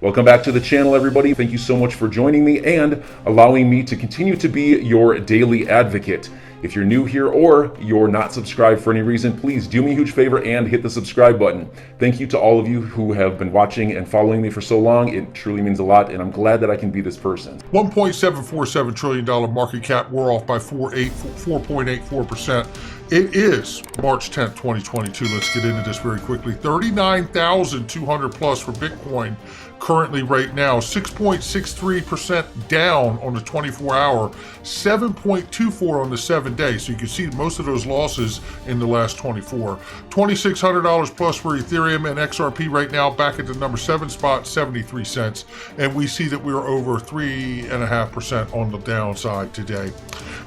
Welcome back to the channel, everybody. Thank you so much for joining me and allowing me to continue to be your daily advocate. If you're new here or you're not subscribed for any reason, please do me a huge favor and hit the subscribe button. Thank you to all of you who have been watching and following me for so long. It truly means a lot, and I'm glad that I can be this person. $1.747 trillion market cap. We're off by 4.84%. It is March 10th, 2022. Let's get into this very quickly. 39,200 plus for Bitcoin currently right now. 6.63% down on the 24-hour, 7.24 on the 7-day. So you can see most of those losses in the last 24. $2,600 plus for Ethereum and XRP right now, back at the number 7 spot, 73 cents. And we see that we're over 3.5% on the downside today.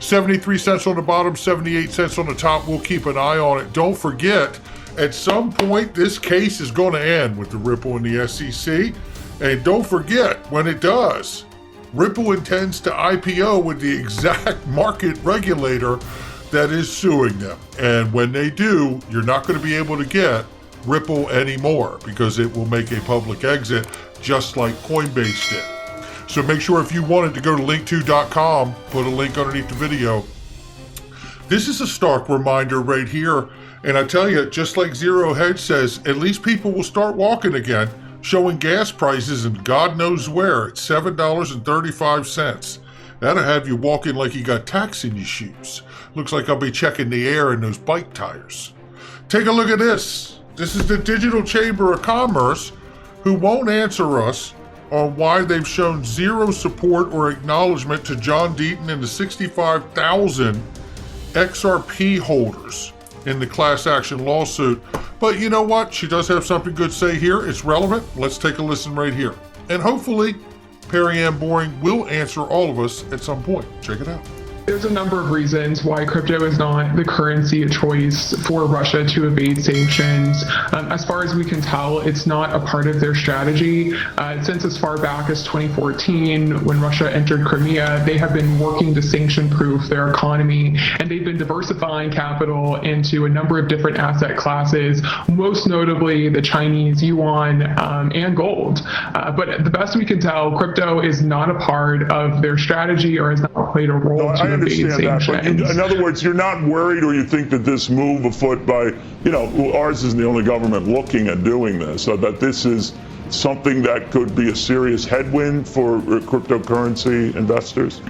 73 cents on the bottom, 78 cents on the top. We'll keep an eye on it. Don't forget, at some point, this case is going to end with the Ripple and the SEC. And don't forget, when it does, Ripple intends to IPO with the exact market regulator that is suing them. And when they do, you're not going to be able to get Ripple anymore because it will make a public exit just like Coinbase did. So make sure if you wanted to go to link2.com, put a link underneath the video. This is a stark reminder right here. And I tell you, just like Zero Hedge says, at least people will start walking again, showing gas prices and God knows where at $7.35. That'll have you walking like you got tacks in your shoes. Looks like I'll be checking the air in those bike tires. Take a look at this. This is the Digital Chamber of Commerce, who won't answer us on why they've shown zero support or acknowledgement to John Deaton and the 65,000 XRP holders in the class action lawsuit. But you know what? She does have something good to say here. It's relevant. Let's take a listen right here. And hopefully, Perry Ann Boring will answer all of us at some point. Check it out. There's a number of reasons why crypto is not the currency of choice for Russia to evade sanctions. As far as we can tell, it's not a part of their strategy. Since as far back as 2014, when Russia entered Crimea, they have been working to sanction-proof their economy, and they've been diversifying capital into a number of different asset classes, most notably the Chinese yuan and gold. But the best we can tell, crypto is not a part of their strategy or has not played a role to understand that, but in other words, you're not worried, or you think that this move afoot by, ours isn't the only government looking at doing this, so that this is something that could be a serious headwind for cryptocurrency investors?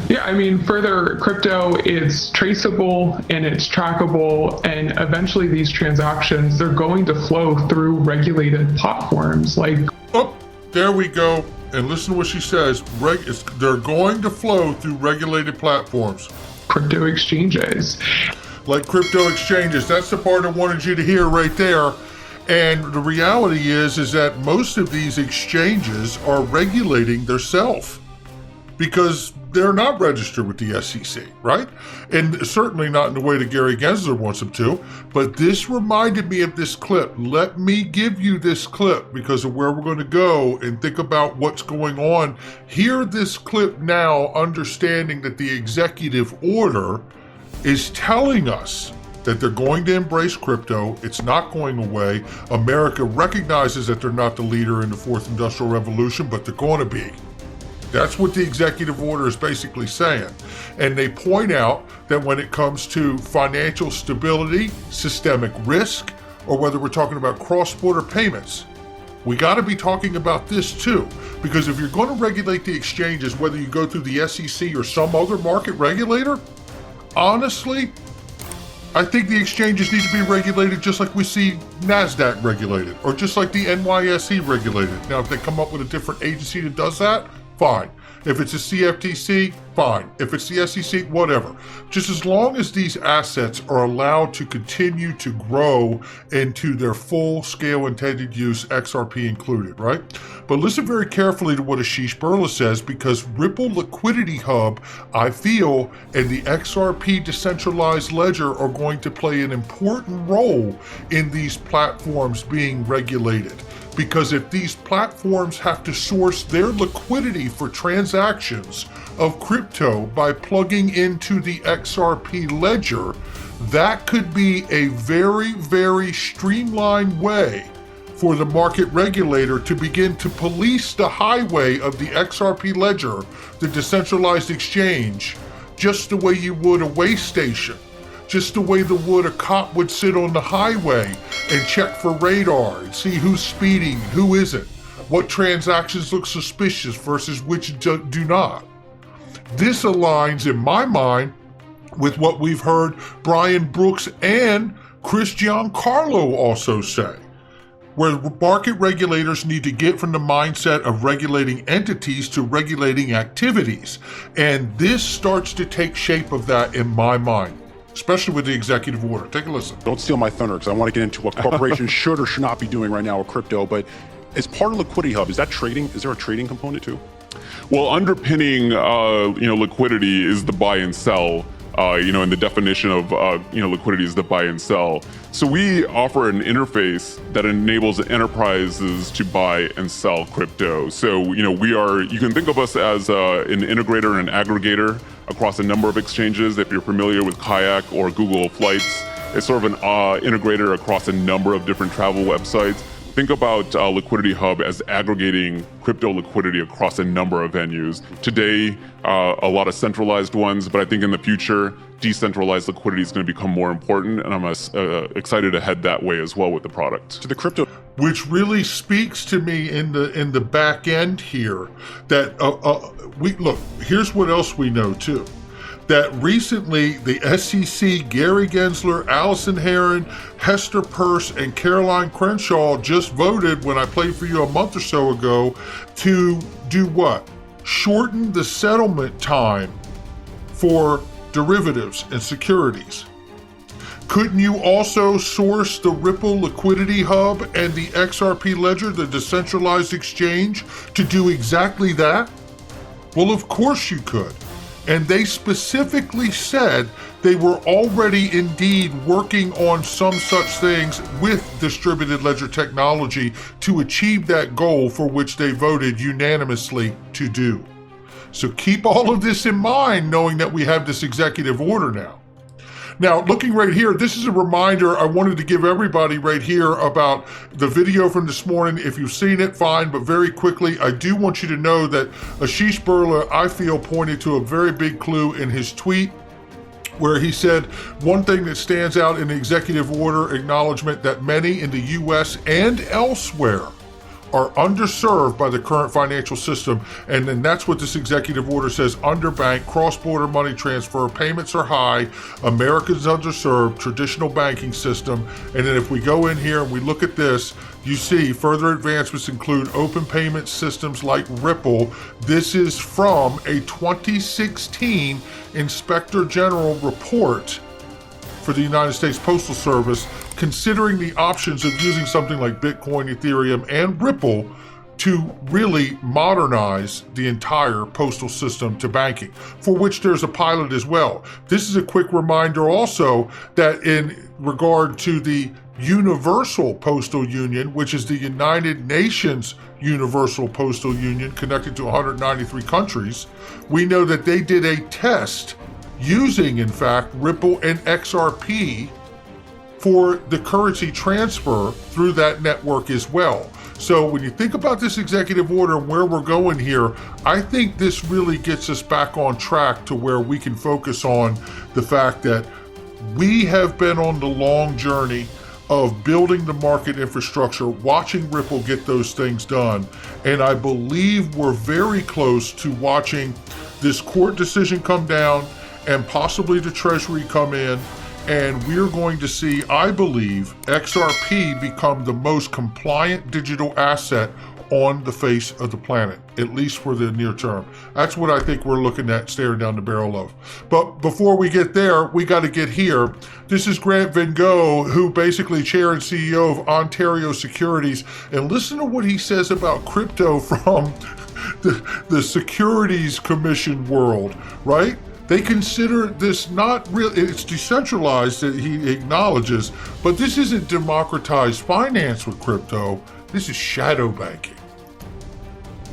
Yeah, I mean, further, crypto is traceable and it's trackable, and eventually these transactions, they're going to flow through regulated platforms like... Oh, there we go. And listen to what she says. They're going to flow through regulated platforms. Crypto exchanges. Like crypto exchanges. That's the part I wanted you to hear right there. And the reality is that most of these exchanges are regulating themselves because they're not registered with the SEC, right? And certainly not in the way that Gary Gensler wants them to. But this reminded me of this clip. Let me give you this clip because of where we're going to go and think about what's going on. Hear this clip now, understanding that the executive order is telling us that they're going to embrace crypto. It's not going away. America recognizes that they're not the leader in the fourth industrial revolution, but they're going to be. That's what the executive order is basically saying. And they point out that when it comes to financial stability, systemic risk, or whether we're talking about cross-border payments, we got to be talking about this too. Because if you're going to regulate the exchanges, whether you go through the SEC or some other market regulator, honestly, I think the exchanges need to be regulated just like we see NASDAQ regulated, or just like the NYSE regulated. Now, if they come up with a different agency that does that, fine. If it's a CFTC, fine. If it's the SEC, whatever. Just as long as these assets are allowed to continue to grow into their full-scale intended use, XRP included, right? But listen very carefully to what Ashish Birla says, because Ripple Liquidity Hub, I feel, and the XRP decentralized ledger are going to play an important role in these platforms being regulated. Because if these platforms have to source their liquidity for transactions of crypto by plugging into the XRP ledger, that could be a very, very streamlined way for the market regulator to begin to police the highway of the XRP ledger, the decentralized exchange, just the way you would a way station, just the way a cop would sit on the highway and check for radar and see who's speeding, who isn't, what transactions look suspicious versus which do not. This aligns, in my mind, with what we've heard Brian Brooks and Chris Giancarlo also say, where market regulators need to get from the mindset of regulating entities to regulating activities. And this starts to take shape of that in my mind, especially with the executive order. Take a listen. Don't steal my thunder, because I want to get into what corporations should or should not be doing right now with crypto. But as part of Liquidity Hub, is that trading? Is there a trading component too? Well, underpinning liquidity is the buy and sell. And the definition of liquidity is the buy and sell. So we offer an interface that enables enterprises to buy and sell crypto. So you can think of us as an integrator and an aggregator across a number of exchanges. If you're familiar with Kayak or Google Flights, it's sort of an integrator across a number of different travel websites. Think about Liquidity Hub as aggregating crypto liquidity across a number of venues. Today, a lot of centralized ones, but I think in the future, decentralized liquidity is going to become more important, and I'm excited to head that way as well with the product. To the crypto, which really speaks to me in the back end here, that here's what else we know too. That recently the SEC, Gary Gensler, Allison Herron, Hester Peirce, and Caroline Crenshaw just voted, when I played for you a month or so ago, to do what? Shorten the settlement time for derivatives and securities. Couldn't you also source the Ripple Liquidity Hub and the XRP Ledger, the decentralized exchange, to do exactly that? Well, of course you could. And they specifically said they were already indeed working on some such things with distributed ledger technology to achieve that goal for which they voted unanimously to do. So keep all of this in mind, knowing that we have this executive order now. Now, looking right here, this is a reminder I wanted to give everybody right here about the video from this morning. If you've seen it, fine, but very quickly, I do want you to know that Ashish Birla, I feel, pointed to a very big clue in his tweet, where he said one thing that stands out in the executive order acknowledgement that many in the US and elsewhere are underserved by the current financial system. And then that's what this executive order says: underbanked, cross-border money transfer, payments are high, Americans underserved, traditional banking system. And then if we go in here and we look at this, you see further advancements include open payment systems like Ripple. This is from a 2016 Inspector General report for the United States Postal Service, considering the options of using something like Bitcoin, Ethereum, and Ripple to really modernize the entire postal system to banking, for which there's a pilot as well. This is a quick reminder also that in regard to the Universal Postal Union, which is the United Nations Universal Postal Union connected to 193 countries, we know that they did a test using, in fact, Ripple and XRP for the currency transfer through that network as well. So when you think about this executive order and where we're going here, I think this really gets us back on track to where we can focus on the fact that we have been on the long journey of building the market infrastructure, watching Ripple get those things done. And I believe we're very close to watching this court decision come down and possibly the Treasury come in, and we're going to see, I believe, XRP become the most compliant digital asset on the face of the planet, at least for the near term. That's what I think we're looking at, staring down the barrel of. But before we get there, we got to get here. This is Grant Van Gogh, who basically chair and CEO of Ontario Securities, and listen to what he says about crypto from the Securities Commission world, right? They consider this not real, it's decentralized, that he acknowledges, but this isn't democratized finance with crypto. This is shadow banking.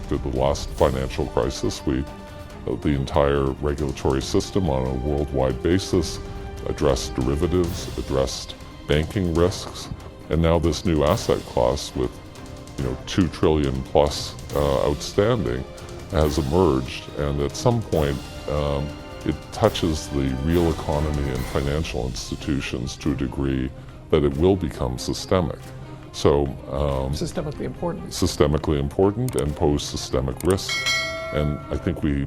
Through the last financial crisis, the entire regulatory system on a worldwide basis addressed derivatives, addressed banking risks, And now this new asset class with 2 trillion plus outstanding has emerged, and at some point it touches the real economy and financial institutions to a degree that it will become systemic. So systemically important and pose systemic risk. And I think we,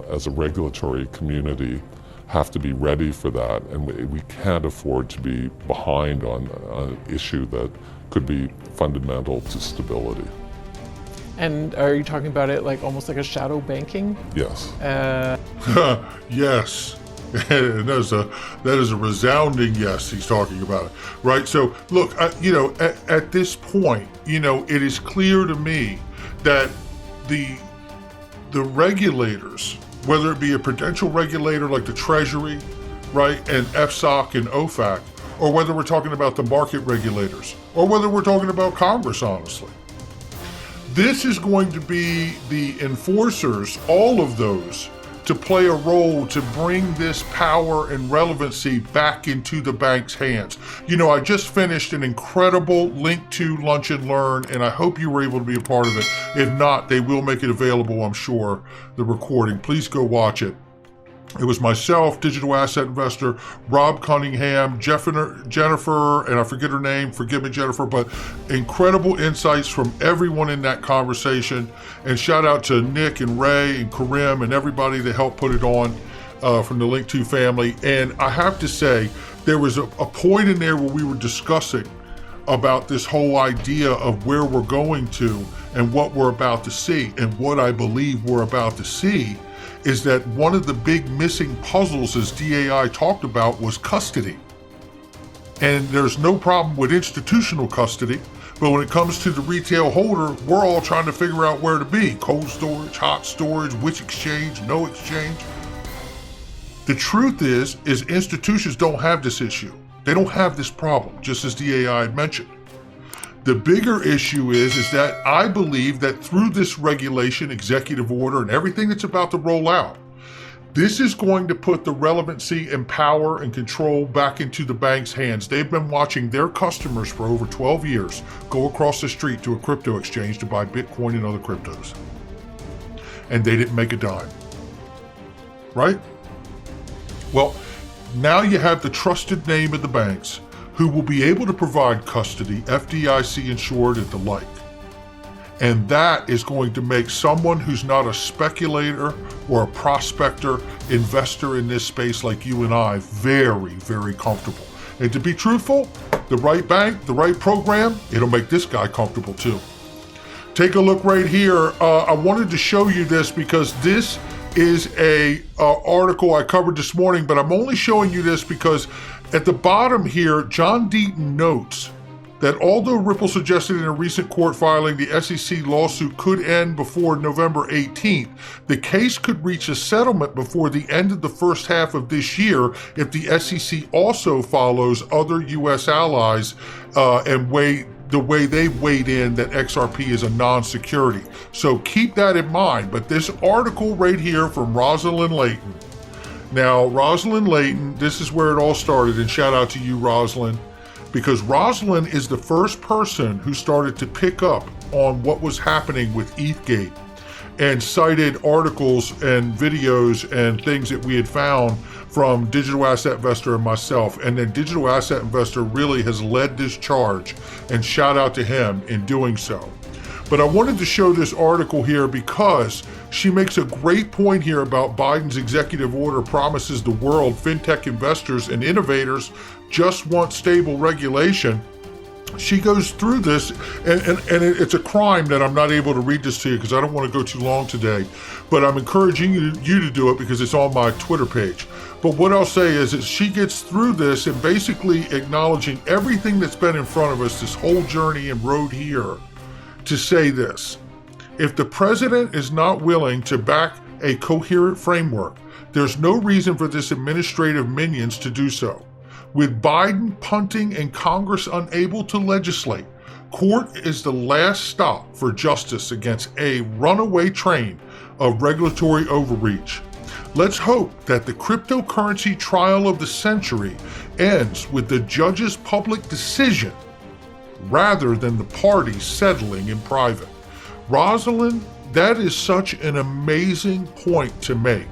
as a regulatory community, have to be ready for that, and we can't afford to be behind on an issue that could be fundamental to stability. And are you talking about it like almost like a shadow banking? Yes. Yes. that is a resounding yes. He's talking about it, right? So look, at this point, it is clear to me that the regulators, whether it be a prudential regulator like the Treasury, right, and FSOC and OFAC, or whether we're talking about the market regulators, or whether we're talking about Congress, honestly. This is going to be the enforcers, all of those, to play a role to bring this power and relevancy back into the bank's hands. I just finished an incredible Link to Lunch and Learn, and I hope you were able to be a part of it. If not, they will make it available, I'm sure, the recording. Please go watch it. It was myself, digital asset investor, Rob Cunningham, Jennifer, and I forget her name, forgive me, Jennifer, but incredible insights from everyone in that conversation. And shout out to Nick and Ray and Karim and everybody that helped put it on from the Link 2 family. And I have to say, there was a point in there where we were discussing about this whole idea of where we're going to and what we're about to see. And what I believe we're about to see is that one of the big missing puzzles, as DAI talked about, was custody. And there's no problem with institutional custody, but when it comes to the retail holder, we're all trying to figure out where to be. Cold storage, hot storage, which exchange, no exchange. The truth is institutions don't have this issue. They don't have this problem, just as DAI had mentioned. The bigger issue is that I believe that through this regulation, executive order, and everything that's about to roll out, this is going to put the relevancy and power and control back into the bank's hands. They've been watching their customers for over 12 years go across the street to a crypto exchange to buy Bitcoin and other cryptos. And they didn't make a dime. Right? Well, now you have the trusted name of the banks who will be able to provide custody, FDIC insured and the like. And that is going to make someone who's not a speculator or a prospector, investor in this space like you and I very, very comfortable. And to be truthful, the right bank, the right program, it'll make this guy comfortable too. Take a look right here. I wanted to show you this because this is a article I covered this morning, but I'm only showing you this because at the bottom here, John Deaton notes that although Ripple suggested in a recent court filing the SEC lawsuit could end before November 18th, the case could reach a settlement before the end of the first half of this year if the SEC also follows other U.S. allies and the way they weighed in that XRP is a non-security. So keep that in mind. But this article right here from Rosalind Layton. Now, Rosalind Layton, this is where it all started, and shout out to you, Rosalind, because Rosalind is the first person who started to pick up on what was happening with ETHgate and cited articles and videos and things that we had found from Digital Asset Investor and myself. And then Digital Asset Investor really has led this charge, and shout out to him in doing so. But I wanted to show this article here because she makes a great point here about Biden's executive order promises the world fintech investors and innovators just want stable regulation. She goes through this, and it's a crime that I'm not able to read this to you because I don't want to go too long today, but I'm encouraging you to do it because it's on my Twitter page. But what I'll say is that she gets through this and basically acknowledging everything that's been in front of us, this whole journey and road here, to say this: if the president is not willing to back a coherent framework, there's no reason for this administrative minions to do so. With Biden punting and Congress unable to legislate, court is the last stop for justice against a runaway train of regulatory overreach. Let's hope that the cryptocurrency trial of the century ends with the judge's public decision rather than the parties settling in private. Rosalind, that is such an amazing point to make,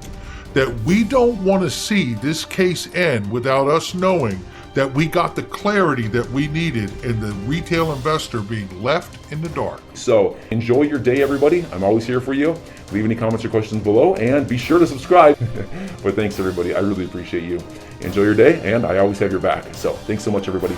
that we don't want to see this case end without us knowing that we got the clarity that we needed and the retail investor being left in the dark. So enjoy your day, everybody. I'm always here for you. Leave any comments or questions below, and be sure to subscribe. But thanks, everybody. I really appreciate you. Enjoy your day, and I always have your back. So thanks so much, everybody.